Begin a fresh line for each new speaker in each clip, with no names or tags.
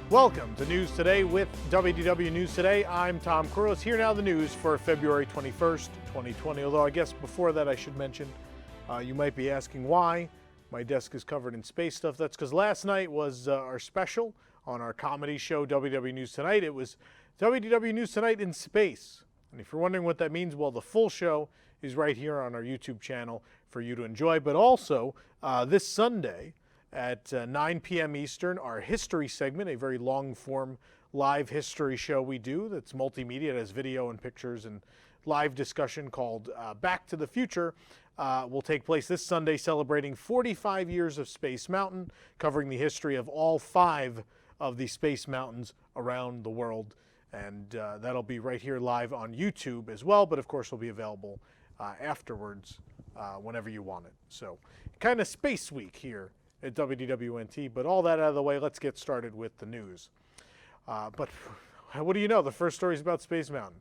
Welcome to News Today with WDW News Today. I'm Tom Corliss. Here now the news for February 21st, 2020. Although I guess before that I should mention, you might be asking why my desk is covered in space stuff. That's because last night was our special on our comedy show, WDW News Tonight. It was WDW News Tonight in space. And if you're wondering what that means, well, the full show is right here on our YouTube channel for you to enjoy. But also, this Sunday, at 9 p.m. Eastern, our history segment, a very long-form live history show we do that's multimedia. It has video and pictures and live discussion called Back to the Future, will take place this Sunday, celebrating 45 years of Space Mountain, covering the history of all 5 of the Space Mountains around the world. And that'll be right here live on YouTube as well, but of course will be available afterwards whenever you want it. So kind of Space Week here at WDWNT, but all that out of the way, let's get started with the news. But what do you know? The first story is about Space Mountain.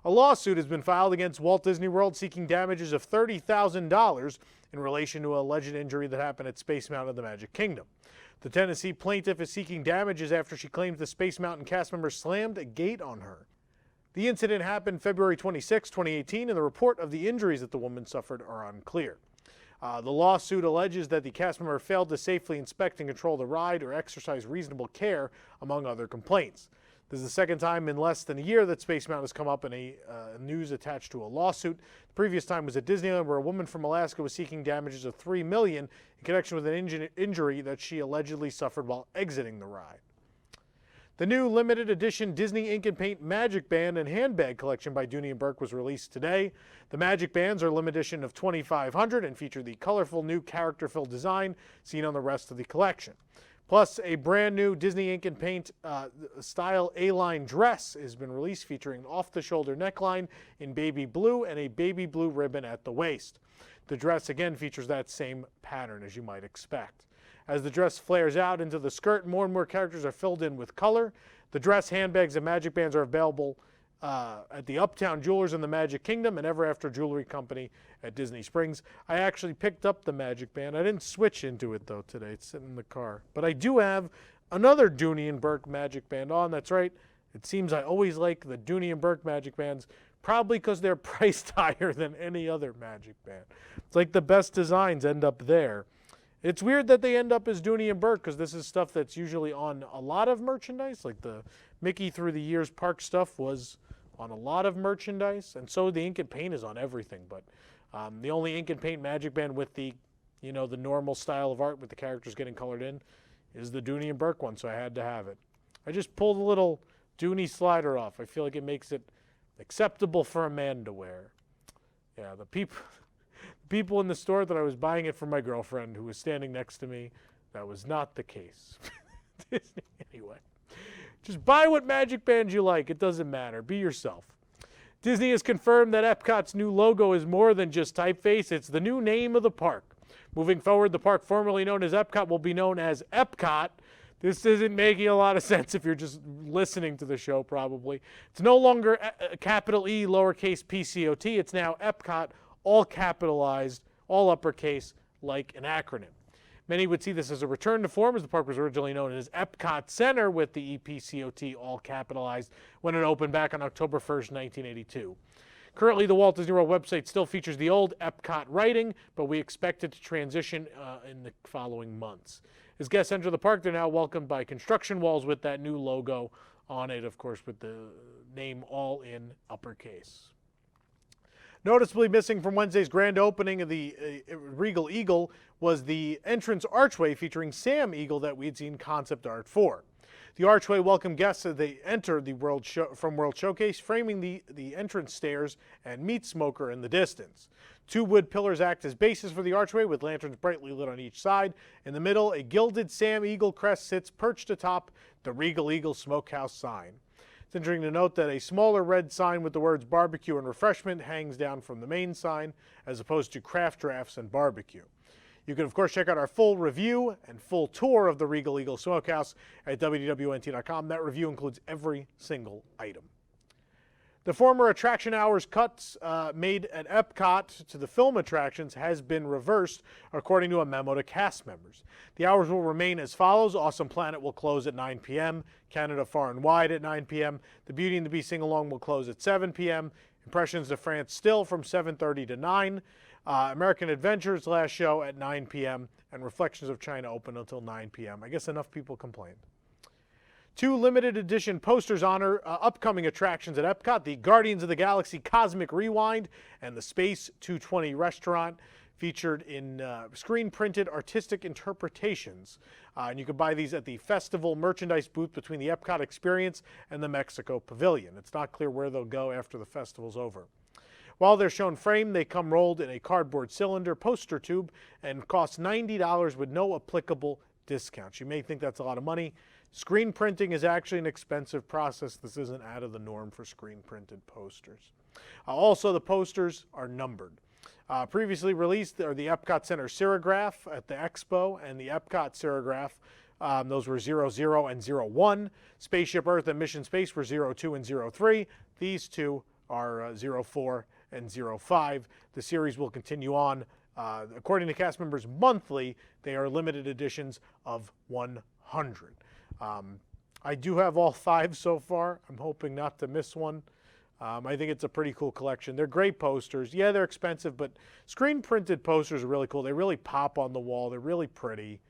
A lawsuit has been filed against Walt Disney World seeking damages of $30,000 in relation to an alleged injury that happened at Space Mountain of the Magic Kingdom. The Tennessee plaintiff is seeking damages after she claims the Space Mountain cast member slammed a gate on her. The incident happened February 26, 2018, and the report of the injuries that the woman suffered are unclear. The lawsuit alleges that the cast member failed to safely inspect and control the ride or exercise reasonable care, among other complaints. This is the second time in less than a year that Space Mountain has come up in a news attached to a lawsuit. The previous time was at Disneyland, where a woman from Alaska was seeking damages of $3 million in connection with an injury that she allegedly suffered while exiting the ride. The new limited edition Disney Ink and Paint Magic Band and Handbag collection by Dooney & Bourke was released today. The Magic Bands are a limited edition of 2,500 and feature the colorful new character-filled design seen on the rest of the collection. Plus, a brand new Disney Ink and Paint style A-line dress has been released, featuring an off-the-shoulder neckline in baby blue and a baby blue ribbon at the waist. The dress again features that same pattern, as you might expect. As the dress flares out into the skirt, more and more characters are filled in with color. The dress, handbags, and magic bands are available at the Uptown Jewelers in the Magic Kingdom and Ever After Jewelry Company at Disney Springs. I actually picked up the magic band. I didn't switch into it, though, today. It's sitting in the car. But I do have another Dooney & Bourke magic band on. That's right. It seems I always like the Dooney & Bourke magic bands, probably because they're priced higher than any other magic band. It's like the best designs end up there. It's weird that they end up as Dooney & Bourke, because this is stuff that's usually on a lot of merchandise. Like the Mickey Through the Years Park stuff was on a lot of merchandise, and so the ink and paint is on everything. But the only ink and paint magic band with the, the normal style of art with the characters getting colored in is the Dooney & Bourke one, so I had to have it. I just pulled a little Dooney slider off. I feel like it makes it acceptable for a man to wear. Yeah, the people in the store that I was buying it for my girlfriend, who was standing next to me, that was not the case. Disney, anyway. Just buy what magic band you like. It doesn't matter. Be yourself. Disney has confirmed that Epcot's new logo is more than just typeface. It's the new name of the park. Moving forward, the park formerly known as Epcot will be known as Epcot. This isn't making a lot of sense if you're just listening to the show, probably. It's no longer capital E, lowercase PCOT. It's now Epcot, all capitalized, all uppercase, like an acronym. Many would see this as a return to form, as the park was originally known as Epcot Center with the EPCOT all capitalized when it opened back on October 1st, 1982. Currently, the Walt Disney World website still features the old Epcot writing, but we expect it to transition in the following months. As guests enter the park, they're now welcomed by construction walls with that new logo on it, of course, with the name all in uppercase. Noticeably missing from Wednesday's grand opening of the Regal Eagle was the entrance archway featuring Sam Eagle that we'd seen concept art for. The archway welcomed guests as they entered the World Showcase, framing the entrance stairs and meat smoker in the distance. 2 wood pillars act as bases for the archway, with lanterns brightly lit on each side. In the middle, a gilded Sam Eagle crest sits perched atop the Regal Eagle Smokehouse sign. It's interesting to note that a smaller red sign with the words barbecue and refreshment hangs down from the main sign, as opposed to craft drafts and barbecue. You can, of course, check out our full review and full tour of the Regal Eagle Smokehouse at WDWNT.com. That review includes every single item. The former attraction hours cuts made at Epcot to the film attractions has been reversed, according to a memo to cast members. The hours will remain as follows. Awesome Planet will close at 9 p.m., Canada Far and Wide at 9 p.m., the Beauty and the Beast Sing-Along will close at 7 p.m., Impressions of France Still from 7:30 to 9, American Adventures last show at 9 p.m., and Reflections of China open until 9 p.m. I guess enough people complained. 2 limited edition posters honor upcoming attractions at Epcot: the Guardians of the Galaxy Cosmic Rewind and the Space 220 restaurant, featured in screen-printed artistic interpretations. And you can buy these at the festival merchandise booth between the Epcot Experience and the Mexico Pavilion. It's not clear where they'll go after the festival's over. While they're shown framed, they come rolled in a cardboard cylinder poster tube and cost $90 with no applicable discounts. You may think that's a lot of money. Screen printing is actually an expensive process. This isn't out of the norm for screen-printed posters. Also, the posters are numbered. Previously released are the Epcot Center Serograph at the Expo and the Epcot Serograph. Those were 00 and 01. Spaceship Earth and Mission Space were 02 and 03. These two are 04 and 05. The series will continue on. According to cast members, monthly. They are limited editions of 100. I do have all 5 so far. I'm hoping not to miss one. I think it's a pretty cool collection. They're great posters. Yeah, they're expensive, but screen-printed posters are really cool. They really pop on the wall. They're really pretty.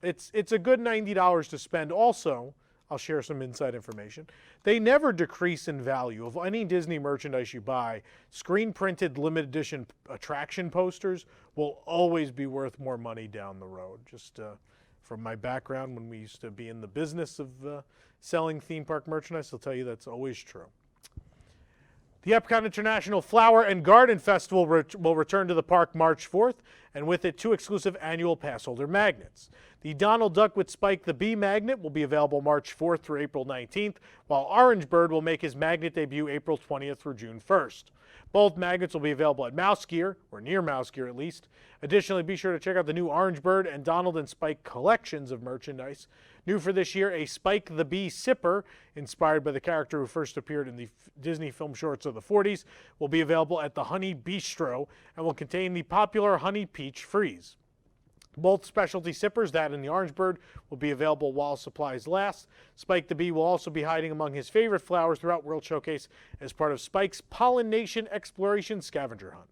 It's a good $90 to spend. Also, I'll share some inside information. They never decrease in value. Of any Disney merchandise you buy, screen-printed limited edition attraction posters will always be worth more money down the road. Just from my background, when we used to be in the business of selling theme park merchandise, I'll tell you that's always true. The Epcot International Flower and Garden Festival will return to the park March 4th, and with it 2 exclusive annual pass holder magnets. The Donald Duck with Spike the Bee magnet will be available March 4th through April 19th, while Orange Bird will make his magnet debut April 20th through June 1st. Both magnets will be available at Mouse Gear, or near Mouse Gear at least. Additionally, be sure to check out the new Orange Bird and Donald and Spike collections of merchandise. New for this year, a Spike the Bee sipper, inspired by the character who first appeared in the Disney film shorts of the 40s, will be available at the Honey Bistro and will contain the popular Honey Peach Freeze. Both specialty sippers, that and the Orange Bird, will be available while supplies last. Spike the Bee will also be hiding among his favorite flowers throughout World Showcase as part of Spike's Pollination Exploration Scavenger Hunt.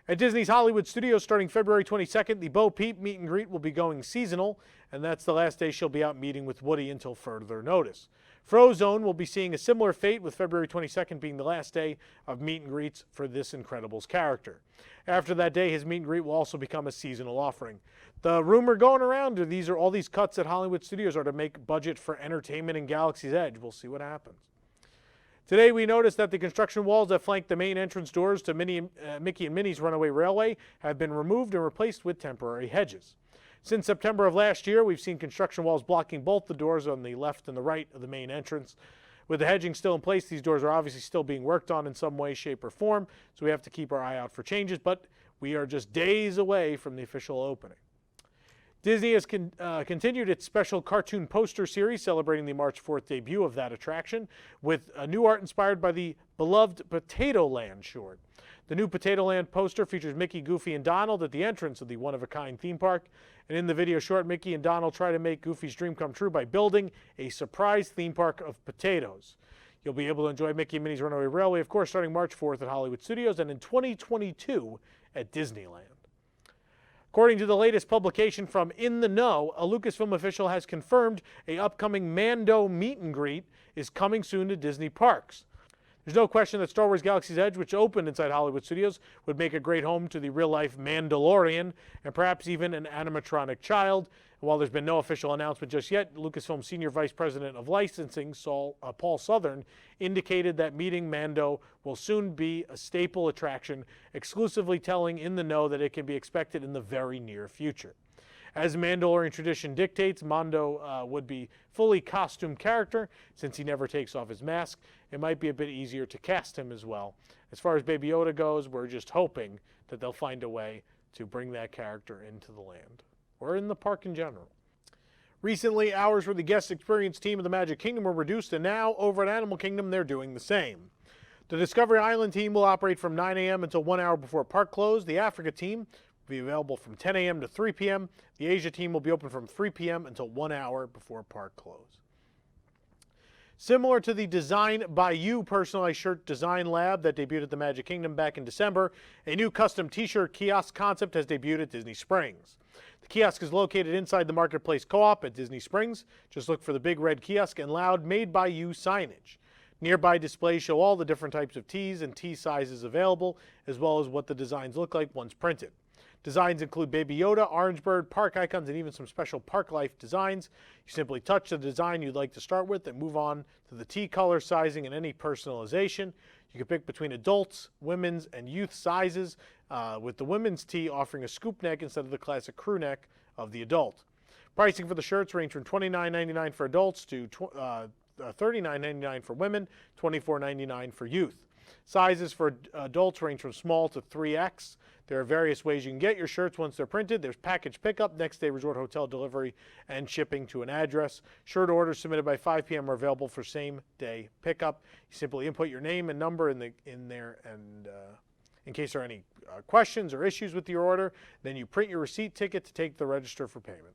At Disney's Hollywood Studios, starting February 22nd, the Bo Peep meet and greet will be going seasonal, and that's the last day she'll be out meeting with Woody until further notice. Frozone will be seeing a similar fate, with February 22nd being the last day of meet and greets for this Incredibles character. After that day, his meet and greet will also become a seasonal offering. The rumor going around are all these cuts at Hollywood Studios are to make budget for entertainment in Galaxy's Edge. We'll see what happens. Today, we noticed that the construction walls that flank the main entrance doors to Mickey and Minnie's Runaway Railway have been removed and replaced with temporary hedges. Since September of last year, we've seen construction walls blocking both the doors on the left and the right of the main entrance. With the hedging still in place, these doors are obviously still being worked on in some way, shape, or form, so we have to keep our eye out for changes, but we are just days away from the official opening. Disney has continued its special cartoon poster series celebrating the March 4th debut of that attraction with a new art inspired by the beloved Potato Land short. The new Potato Land poster features Mickey, Goofy, and Donald at the entrance of the one-of-a-kind theme park. And in the video short, Mickey and Donald try to make Goofy's dream come true by building a surprise theme park of potatoes. You'll be able to enjoy Mickey and Minnie's Runaway Railway, of course, starting March 4th at Hollywood Studios and in 2022 at Disneyland. According to the latest publication from In the Know, a Lucasfilm official has confirmed an upcoming Mando meet and greet is coming soon to Disney parks. There's no question that Star Wars Galaxy's Edge, which opened inside Hollywood Studios, would make a great home to the real-life Mandalorian and perhaps even an animatronic child. And while there's been no official announcement just yet, Lucasfilm Senior Vice President of Licensing, Paul Southern, indicated that meeting Mando will soon be a staple attraction, exclusively telling In the Know that it can be expected in the very near future. As Mandalorian tradition dictates, Mando would be fully costumed character. Since he never takes off his mask, it might be a bit easier to cast him as well. As far as Baby Yoda goes, we're just hoping that they'll find a way to bring that character into the land, or in the park in general. Recently, hours for the guest experience team of the Magic Kingdom were reduced, and now over at Animal Kingdom, they're doing the same. The Discovery Island team will operate from 9 a.m. until 1 hour before park close. The Africa team will be available from 10 a.m. to 3 p.m. The Asia team will be open from 3 p.m. until 1 hour before park close. Similar to the Design by You personalized shirt design lab that debuted at the Magic Kingdom back in December, a new custom t-shirt kiosk concept has debuted at Disney Springs. The kiosk is located inside the Marketplace Co-op at Disney Springs. Just look for the big red kiosk and loud Made by You signage. Nearby displays show all the different types of tees and tee sizes available, as well as what the designs look like once printed. Designs include Baby Yoda, Orange Bird, park icons, and even some special park life designs. You simply touch the design you'd like to start with and move on to the tee color, sizing, and any personalization. You can pick between adults, women's, and youth sizes, with the women's tee offering a scoop neck instead of the classic crew neck of the adult. Pricing for the shirts range from $29.99 for adults to $39.99 for women, $24.99 for youth. Sizes for adults range from small to 3X. There are various ways you can get your shirts once they're printed. There's package pickup, next day resort hotel delivery, and shipping to an address. Shirt orders submitted by 5 p.m. are available for same day pickup. You simply input your name and number in there, and in case there are any questions or issues with your order, then you print your receipt ticket to take the register for payment.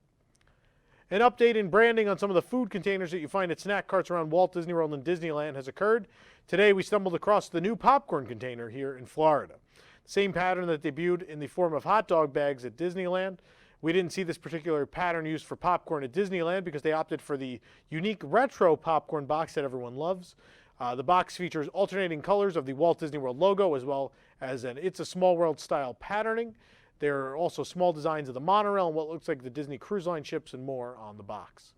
An update in branding on some of the food containers that you find at snack carts around Walt Disney World and Disneyland has occurred. Today we stumbled across the new popcorn container here in Florida. Same pattern that debuted in the form of hot dog bags at Disneyland. We didn't see this particular pattern used for popcorn at Disneyland because they opted for the unique retro popcorn box that everyone loves. The box features alternating colors of the Walt Disney World logo, as well as an It's a Small World style patterning. There are also small designs of the monorail and what looks like the Disney Cruise Line ships and more on the box.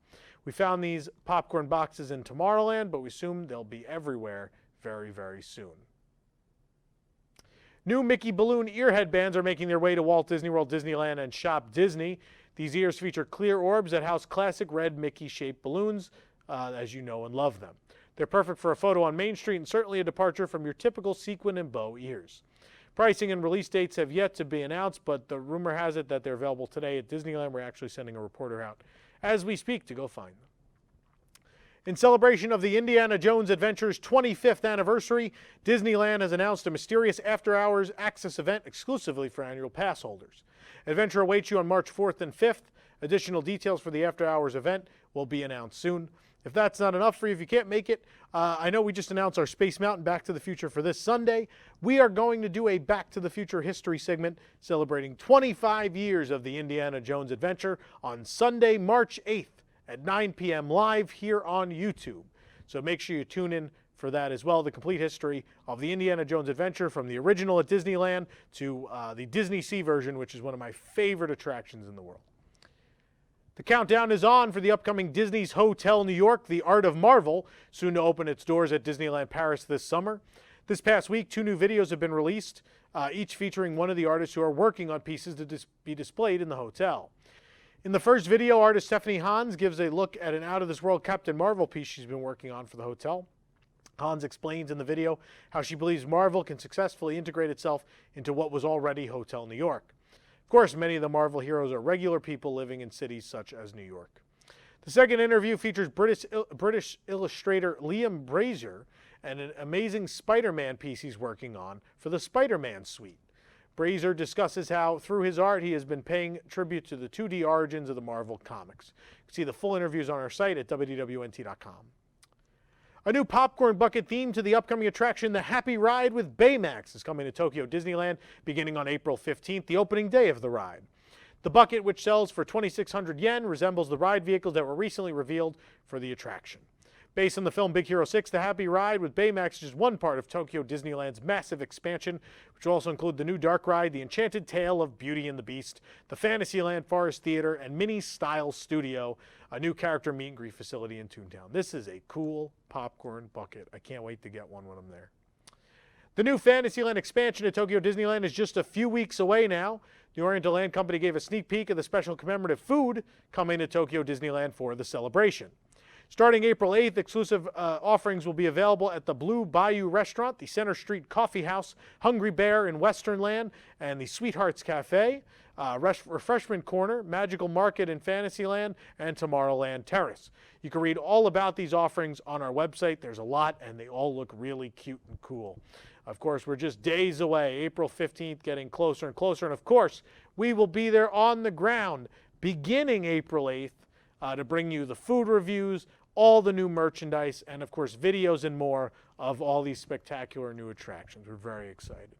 We found these popcorn boxes in Tomorrowland, but we assume they'll be everywhere very, very soon. New Mickey balloon ear headbands are making their way to Walt Disney World, Disneyland, and Shop Disney. These ears feature clear orbs that house classic red Mickey-shaped balloons, as you know and love them. They're perfect for a photo on Main Street and certainly a departure from your typical sequin and bow ears. Pricing and release dates have yet to be announced, but the rumor has it that they're available today at Disneyland. We're actually sending a reporter out as we speak to go find them. In celebration of the Indiana Jones Adventure's 25th anniversary, Disneyland has announced a mysterious after-hours access event exclusively for annual pass holders. Adventure awaits you on March 4th and 5th. Additional details for the after-hours event will be announced soon. If that's not enough for you, if you can't make it, I know we just announced our Space Mountain Back to the Future for this Sunday. We are going to do a Back to the Future history segment celebrating 25 years of the Indiana Jones Adventure on Sunday, March 8th at 9 p.m. live here on YouTube. So make sure you tune in for that as well. The complete history of the Indiana Jones Adventure from the original at Disneyland to the Disney Sea version, which is one of my favorite attractions in the world. The countdown is on for the upcoming Disney's Hotel New York, The Art of Marvel, soon to open its doors at Disneyland Paris this summer. This past week, 2 new videos have been released, each featuring one of the artists who are working on pieces to be displayed in the hotel. In the first video, artist Stephanie Hans gives a look at an out-of-this-world Captain Marvel piece she's been working on for the hotel. Hans explains in the video how she believes Marvel can successfully integrate itself into what was already Hotel New York. Of course, many of the Marvel heroes are regular people living in cities such as New York. The second interview features British illustrator Liam Brazier and an amazing Spider-Man piece he's working on for the Spider-Man suite. Brazier discusses how, through his art, he has been paying tribute to the 2D origins of the Marvel comics. You can see the full interviews on our site at wwnt.com. A new popcorn bucket theme to the upcoming attraction, The Happy Ride with Baymax, is coming to Tokyo Disneyland beginning on April 15th, the opening day of the ride. The bucket, which sells for 2,600 yen, resembles the ride vehicles that were recently revealed for the attraction. Based on the film Big Hero 6, The Happy Ride with Baymax is just one part of Tokyo Disneyland's massive expansion, which will also include the new dark ride, The Enchanted Tale of Beauty and the Beast, the Fantasyland Forest Theater, and Minnie's Style Studio, a new character meet and greet facility in Toontown. This is a cool popcorn bucket. I can't wait to get one when I'm there. The new Fantasyland expansion at Tokyo Disneyland is just a few weeks away now. The Oriental Land Company gave a sneak peek of the special commemorative food coming to Tokyo Disneyland for the celebration. Starting April 8th, exclusive offerings will be available at the Blue Bayou Restaurant, the Center Street Coffee House, Hungry Bear in Western Land, and the Sweethearts Cafe. Refreshment Corner, Magical Market in Fantasyland, and Tomorrowland Terrace. You can read all about these offerings on our website. There's a lot, and they all look really cute and cool. Of course, we're just days away, April 15th, getting closer and closer. And of course, we will be there on the ground beginning April 8th to bring you the food reviews, all the new merchandise, and of course, videos and more of all these spectacular new attractions. We're very excited.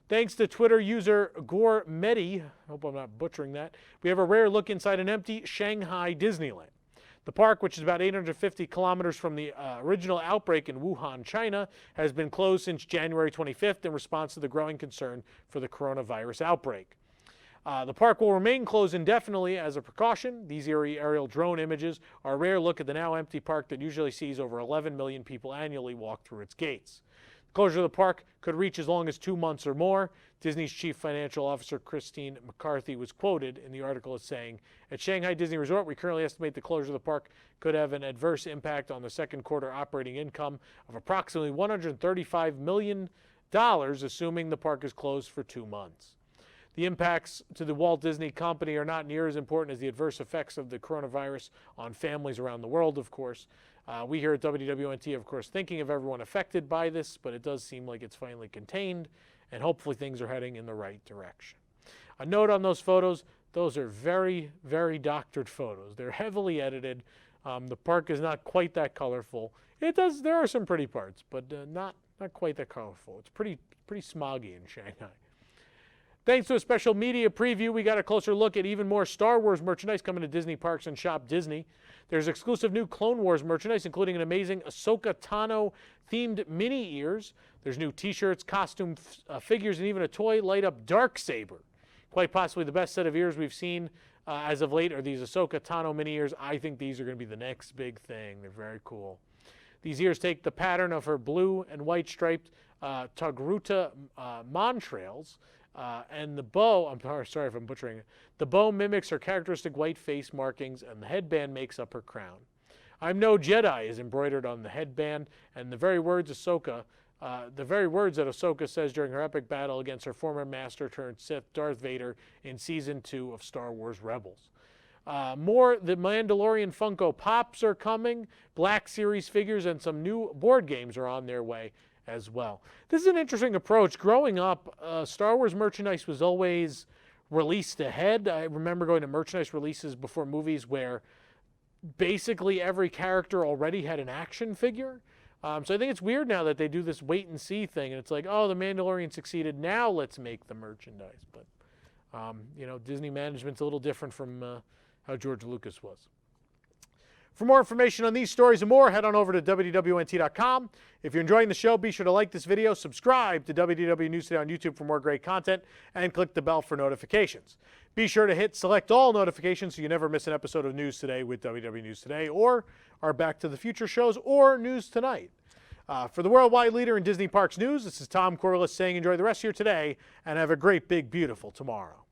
Thanks to Twitter user Gore Medi, I hope I'm not butchering that, we have a rare look inside an empty Shanghai Disneyland. The park, which is about 850 kilometers from the original outbreak in Wuhan, China, has been closed since January 25th in response to the growing concern for the coronavirus outbreak. The park will remain closed indefinitely as a precaution. These eerie aerial drone images are a rare look at the now empty park that usually sees over 11 million people annually walk through its gates. The closure of the park could reach as long as 2 months or more. Disney's chief financial officer, Christine McCarthy, was quoted in the article as saying, "At Shanghai Disney Resort, we currently estimate the closure of the park could have an adverse impact on the second quarter operating income of approximately $135 million, assuming the park is closed for 2 months. The impacts to the Walt Disney Company are not near as important as the adverse effects of the coronavirus on families around the world, of course. We here at WWNT, of course, thinking of everyone affected by this, but it does seem like it's finally contained, and hopefully things are heading in the right direction." A note on those photos, those are very, very doctored photos. They're heavily edited. The park is not quite that colorful. There are some pretty parts, but not quite that colorful. It's pretty smoggy in Shanghai. Thanks to a special media preview, we got a closer look at even more Star Wars merchandise coming to Disney parks and Shop Disney. There's exclusive new Clone Wars merchandise, including an amazing Ahsoka Tano themed mini ears. There's new t-shirts, costume figures, and even a toy light-up Darksaber. Quite possibly the best set of ears we've seen as of late are these Ahsoka Tano mini ears. I think these are going to be the next big thing. They're very cool. These ears take the pattern of her blue and white striped Togruta Montrails. And the bow, I'm sorry if I'm butchering it, the bow mimics her characteristic white face markings, and the headband makes up her crown. "I'm no Jedi" is embroidered on the headband, and the very words that Ahsoka says during her epic battle against her former master turned Sith Darth Vader in Season 2 of Star Wars Rebels. More The Mandalorian Funko Pops are coming, Black Series figures, and some new board games are on their way as well. This is an interesting approach. Growing up, Star Wars merchandise was always released ahead. I remember going to merchandise releases before movies where basically every character already had an action figure. So I think it's weird now that they do this wait and see thing, and it's like, oh, The Mandalorian succeeded, now let's make the merchandise. But, Disney management's a little different from how George Lucas was. For more information on these stories and more, head on over to WDWNT.com. If you're enjoying the show, be sure to like this video, subscribe to WDW News Today on YouTube for more great content, and click the bell for notifications. Be sure to hit select all notifications so you never miss an episode of News Today with WDW News Today, or our Back to the Future shows, or News Tonight. For the worldwide leader in Disney Parks news, this is Tom Corliss saying enjoy the rest of your today, and have a great, big, beautiful tomorrow.